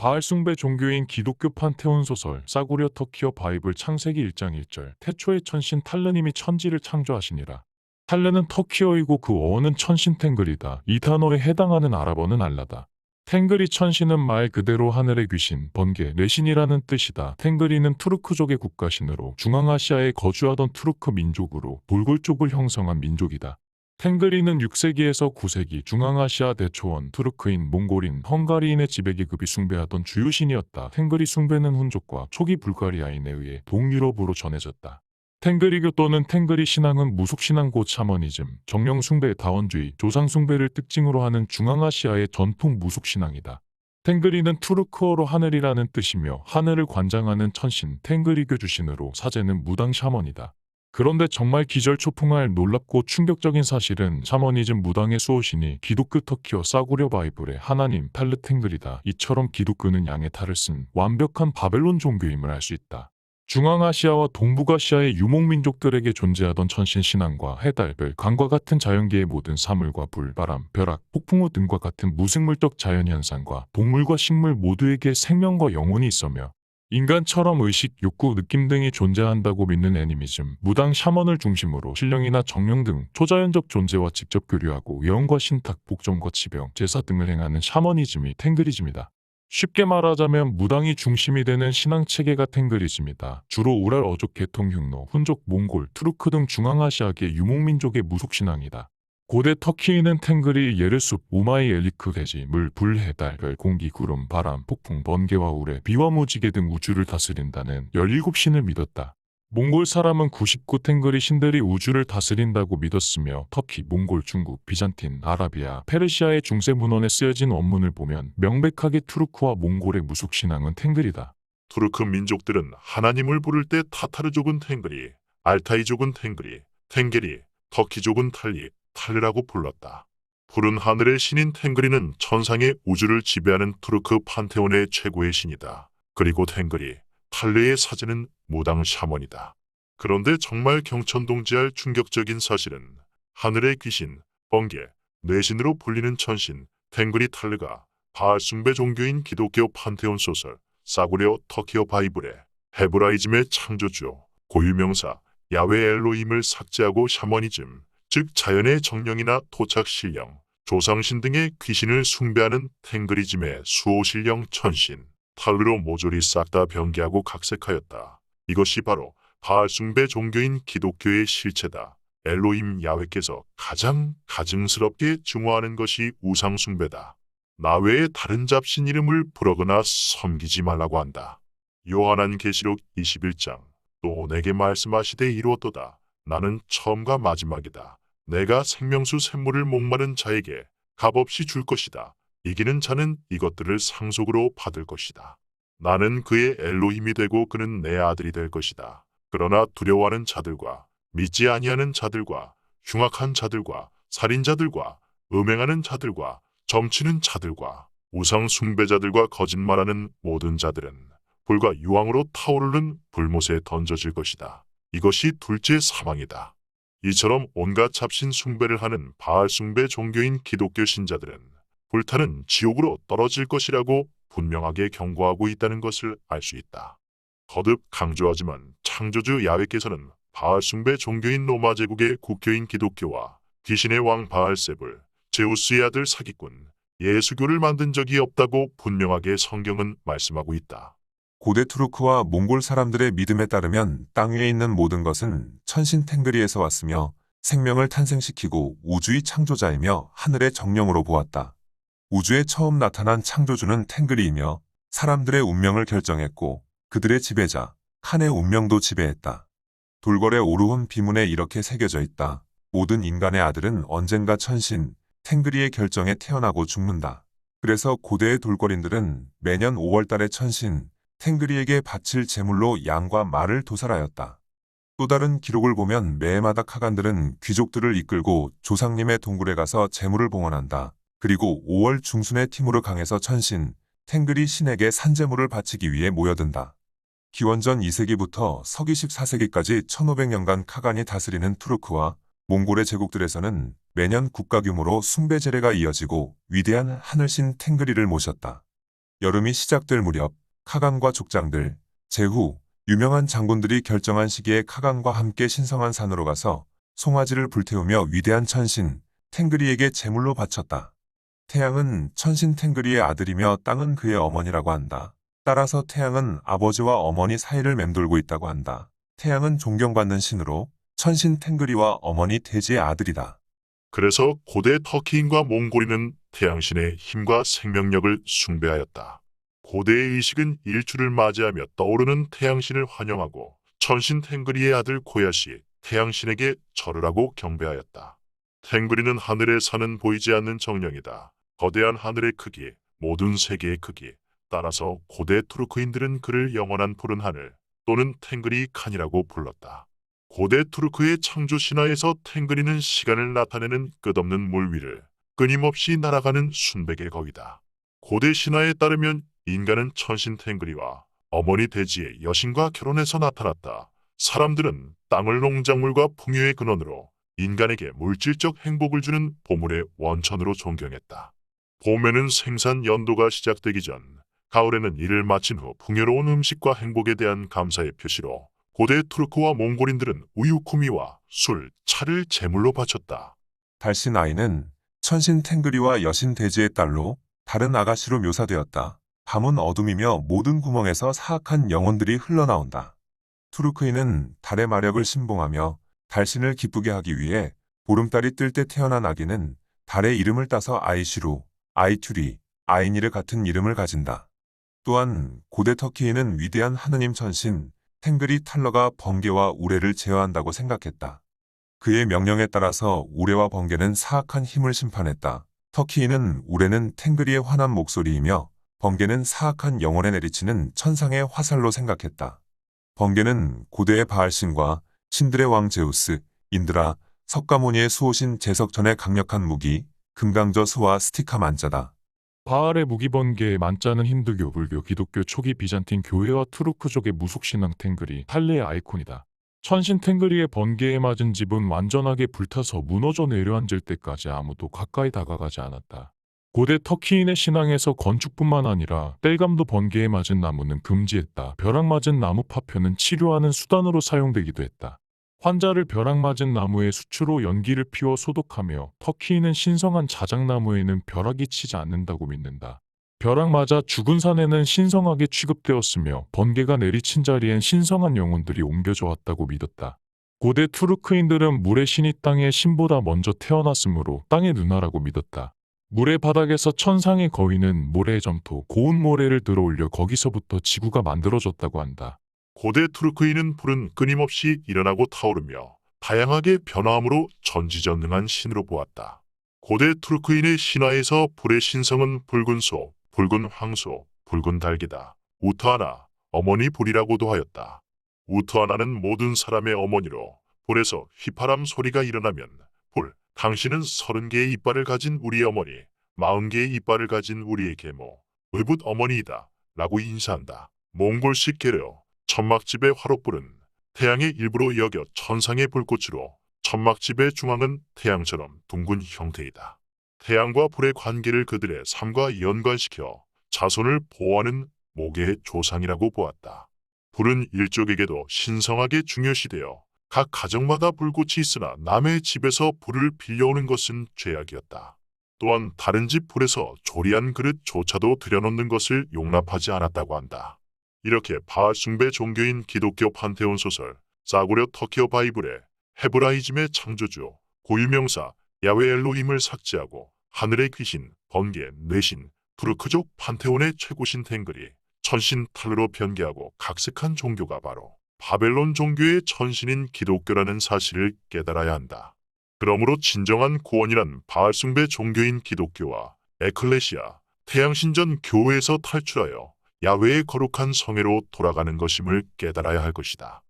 바알 숭배 종교인 기독교 판테온 소설 싸구려 터키어 바이블 창세기 1장 1절 태초의 천신 탈르님이 천지를 창조하시니라. 탈르는 터키어이고 그 어원은 천신 탱글이다. 이 단어에 해당하는 아랍어는 알라다. 탱글이 천신은 말 그대로 하늘의 귀신, 번개, 레신이라는 뜻이다. 탱글이는 투르크족의 국가신으로 중앙아시아에 거주하던 투르크 민족으로 돌골족을 형성한 민족이다. 탱글이는 6세기에서 9세기 중앙아시아 대초원, 투르크인, 몽골인, 헝가리인의 지배계급이 숭배하던 주요 신이었다. 탱글이 숭배는 훈족과 초기 불가리아인에 의해 동유럽으로 전해졌다. 탱글이교 또는 탱글이 신앙은 무속신앙 곧 샤머니즘, 정령숭배, 다원주의, 조상숭배를 특징으로 하는 중앙아시아의 전통 무속신앙이다. 탱글이는 투르크어로 하늘이라는 뜻이며 하늘을 관장하는 천신, 탱글이교 주신으로 사제는 무당 샤머니다. 그런데 정말 기절초풍할 놀랍고 충격적인 사실은 샤머니즘 무당의 수호신이 기독교 터키어 싸구려 바이블의 하나님 탈르탱글이다. 이처럼 기독교는 양의 탈을 쓴 완벽한 바벨론 종교임을 알 수 있다. 중앙아시아와 동북아시아의 유목민족들에게 존재하던 천신신앙과 해달, 별, 강과 같은 자연계의 모든 사물과 불, 바람, 벼락, 폭풍우 등과 같은 무생물적 자연현상과 동물과 식물 모두에게 생명과 영혼이 있으며 인간처럼 의식, 욕구, 느낌 등이 존재한다고 믿는 애니미즘, 무당 샤먼을 중심으로 신령이나 정령 등 초자연적 존재와 직접 교류하고 예언과 신탁, 복종과 치병, 제사 등을 행하는 샤머니즘이 탱글이즘이다. 쉽게 말하자면 무당이 중심이 되는 신앙체계가 탱글이즘이다. 주로 우랄 어족 계통 흉노, 훈족, 몽골, 투르크 등 중앙아시아계 유목민족의 무속신앙이다. 고대 터키에는 탱글이 예르숲, 우마이 엘리크 대지, 물, 불, 해달, 별, 공기, 구름, 바람, 폭풍, 번개와 우레, 비와 무지개 등 우주를 다스린다는 17신을 믿었다. 몽골 사람은 99 탱글이 신들이 우주를 다스린다고 믿었으며 터키, 몽골, 중국, 비잔틴, 아라비아, 페르시아의 중세 문헌에 쓰여진 원문을 보면 명백하게 투르크와 몽골의 무속신앙은 탱글이다. 투르크 민족들은 하나님을 부를 때 타타르족은 탱글이, 알타이족은 탱글이, 탱게리, 터키족은 탈리, 탈르라고 불렀다. 푸른 하늘의 신인 탱글이는 천상의 우주를 지배하는 투르크 판테온의 최고의 신이다. 그리고 탱글이, 탈르의 사제는 무당 샤먼이다. 그런데 정말 경천동지할 충격적인 사실은 하늘의 귀신, 번개, 뇌신으로 불리는 천신, 탱글이 탈르가 바알 숭배 종교인 기독교 판테온 소설, 싸구려 터키어 바이블의 헤브라이즘의 창조주, 고유명사, 야훼 엘로힘을 삭제하고 샤머니즘, 즉 자연의 정령이나 토착 신령, 조상신 등의 귀신을 숭배하는 탱글이즘의 수호신령 천신, 탈르로 모조리 싹 다 변개하고 각색하였다. 이것이 바로 바알 숭배 종교인 기독교의 실체다. 엘로힘 야훼께서 가장 가증스럽게 증오하는 것이 우상 숭배다. 나 외에 다른 잡신 이름을 부르거나 섬기지 말라고 한다. 요한계시록 21장 또 내게 말씀하시되 이루었도다. 나는 처음과 마지막이다. 내가 생명수 샘물을 목마른 자에게 값없이 줄 것이다. 이기는 자는 이것들을 상속으로 받을 것이다. 나는 그의 엘로힘이 되고 그는 내 아들이 될 것이다. 그러나 두려워하는 자들과 믿지 아니하는 자들과 흉악한 자들과 살인자들과 음행하는 자들과 점치는 자들과 우상 숭배자들과 거짓말하는 모든 자들은 불과 유황으로 타오르는 불못에 던져질 것이다. 이것이 둘째 사망이다. 이처럼 온갖 잡신 숭배를 하는 바알 숭배 종교인 기독교 신자들은 불타는 지옥으로 떨어질 것이라고 분명하게 경고하고 있다는 것을 알 수 있다. 거듭 강조하지만 창조주 야훼께서는 바알 숭배 종교인 로마 제국의 국교인 기독교와 귀신의 왕 바알세불, 제우스의 아들 사기꾼, 예수교를 만든 적이 없다고 분명하게 성경은 말씀하고 있다. 고대 투르크와 몽골 사람들의 믿음에 따르면 땅 위에 있는 모든 것은 천신 탱글이에서 왔으며 생명을 탄생시키고 우주의 창조자이며 하늘의 정령으로 보았다. 우주에 처음 나타난 창조주는 탱글이이며 사람들의 운명을 결정했고 그들의 지배자, 칸의 운명도 지배했다. 돌궐의 오르혼 비문에 이렇게 새겨져 있다. 모든 인간의 아들은 언젠가 천신, 탱글이의 결정에 태어나고 죽는다. 그래서 고대의 돌궐인들은 매년 5월달에 천신, 탱글이에게 바칠 제물로 양과 말을 도살하였다. 또 다른 기록을 보면 매해마다 카간들은 귀족들을 이끌고 조상님의 동굴에 가서 제물을 봉헌한다. 그리고 5월 중순에 티무르 강에서 천신, 탱글이 신에게 산제물을 바치기 위해 모여든다. 기원전 2세기부터 서기 14세기까지 1500년간 카간이 다스리는 투르크와 몽골의 제국들에서는 매년 국가 규모로 숭배 제례가 이어지고 위대한 하늘신 탱글이를 모셨다. 여름이 시작될 무렵 카간과 족장들, 제후, 유명한 장군들이 결정한 시기에 카간과 함께 신성한 산으로 가서 송아지를 불태우며 위대한 천신 탱그리에게 제물로 바쳤다. 태양은 천신 탱그리의 아들이며 땅은 그의 어머니라고 한다. 따라서 태양은 아버지와 어머니 사이를 맴돌고 있다고 한다. 태양은 존경받는 신으로 천신 탱그리와 어머니 대지의 아들이다. 그래서 고대 터키인과 몽골인은 태양신의 힘과 생명력을 숭배하였다. 고대의 의식은 일출을 맞이하며 떠오르는 태양신을 환영하고 천신 탱그리의 아들 고야시 태양신에게 절을 하고 경배하였다. 탱그리는 하늘에 사는 보이지 않는 정령이다. 거대한 하늘의 크기, 모든 세계의 크기. 따라서 고대 투르크인들은 그를 영원한 푸른 하늘 또는 탱그리 칸이라고 불렀다. 고대 투르크의 창조 신화에서 탱그리는 시간을 나타내는 끝없는 물 위를 끊임없이 날아가는 순백의 거위다. 고대 신화에 따르면 인간은 천신 탱그리와 어머니 대지의 여신과 결혼해서 나타났다. 사람들은 땅을 농작물과 풍요의 근원으로 인간에게 물질적 행복을 주는 보물의 원천으로 존경했다. 봄에는 생산 연도가 시작되기 전, 가을에는 일을 마친 후 풍요로운 음식과 행복에 대한 감사의 표시로 고대 투르크와 몽골인들은 우유 쿠미와 술, 차를 제물로 바쳤다. 달신 아이는 천신 탱그리와 여신 대지의 딸로 다른 아가씨로 묘사되었다. 밤은 어둠이며 모든 구멍에서 사악한 영혼들이 흘러나온다. 투르크인은 달의 마력을 신봉하며 달신을 기쁘게 하기 위해 보름달이 뜰 때 태어난 아기는 달의 이름을 따서 아이시루, 아이투리, 아이니르 같은 이름을 가진다. 또한 고대 터키인은 위대한 하느님 천신 탱그리 탈러가 번개와 우레를 제어한다고 생각했다. 그의 명령에 따라서 우레와 번개는 사악한 힘을 심판했다. 터키인은 우레는 탱그리의 환한 목소리이며 번개는 사악한 영혼에 내리치는 천상의 화살로 생각했다. 번개는 고대의 바알신과 신들의 왕 제우스, 인드라, 석가모니의 수호신 제석전의 강력한 무기, 금강저 수와 스티카 만자다. 바알의 무기 번개의 만자는 힌두교, 불교, 기독교 초기 비잔틴 교회와 투르크족의 무속신앙 탱그리, 탈레의 아이콘이다. 천신 탱그리의 번개에 맞은 집은 완전하게 불타서 무너져 내려앉을 때까지 아무도 가까이 다가가지 않았다. 고대 터키인의 신앙에서 건축뿐만 아니라 땔감도 번개에 맞은 나무는 금지했다. 벼락 맞은 나무 파편은 치료하는 수단으로 사용되기도 했다. 환자를 벼락 맞은 나무에 수추로 연기를 피워 소독하며 터키인은 신성한 자작나무에는 벼락이 치지 않는다고 믿는다. 벼락 맞아 죽은 산에는 신성하게 취급되었으며 번개가 내리친 자리엔 신성한 영혼들이 옮겨져 왔다고 믿었다. 고대 투르크인들은 물의 신이 땅의 신보다 먼저 태어났으므로 땅의 누나라고 믿었다. 물의 바닥에서 천상의 거위는 모래의 점토, 고운 모래를 들어올려 거기서부터 지구가 만들어졌다고 한다. 고대 투르크인은 불은 끊임없이 일어나고 타오르며 다양하게 변화함으로 전지전능한 신으로 보았다. 고대 투르크인의 신화에서 불의 신성은 붉은 소, 붉은 황소, 붉은 달기다. 우트하나, 어머니 불이라고도 하였다. 우트하나는 모든 사람의 어머니로 불에서 휘파람 소리가 일어나면 불, 당신은 30개의 이빨을 가진 우리 어머니, 40개의 이빨을 가진 우리의 계모, 의붓 어머니이다 라고 인사한다. 몽골식 계려 천막집의 화롯불은 태양의 일부로 여겨 천상의 불꽃으로 천막집의 중앙은 태양처럼 둥근 형태이다. 태양과 불의 관계를 그들의 삶과 연관시켜 자손을 보호하는 모계의 조상이라고 보았다. 불은 일족에게도 신성하게 중요시되어 각 가정마다 불꽃이 있으나 남의 집에서 불을 빌려오는 것은 죄악이었다. 또한 다른 집 불에서 조리한 그릇조차도 들여놓는 것을 용납하지 않았다고 한다. 이렇게 바알 숭배 종교인 기독교 판테온 소설 싸구려 터키어 바이블의 헤브라이즘의 창조주 고유명사 야훼 엘로힘을 삭제하고 하늘의 귀신, 번개, 뇌신, 투르크족 판테온의 최고신 탱그리, 천신 탈루로 변개하고 각색한 종교가 바로 바벨론 종교의 천신인 기독교라는 사실을 깨달아야 한다. 그러므로 진정한 구원이란 바알 숭배 종교인 기독교와 에클레시아, 태양신전 교회에서 탈출하여 야훼의 거룩한 성회로 돌아가는 것임을 깨달아야 할 것이다.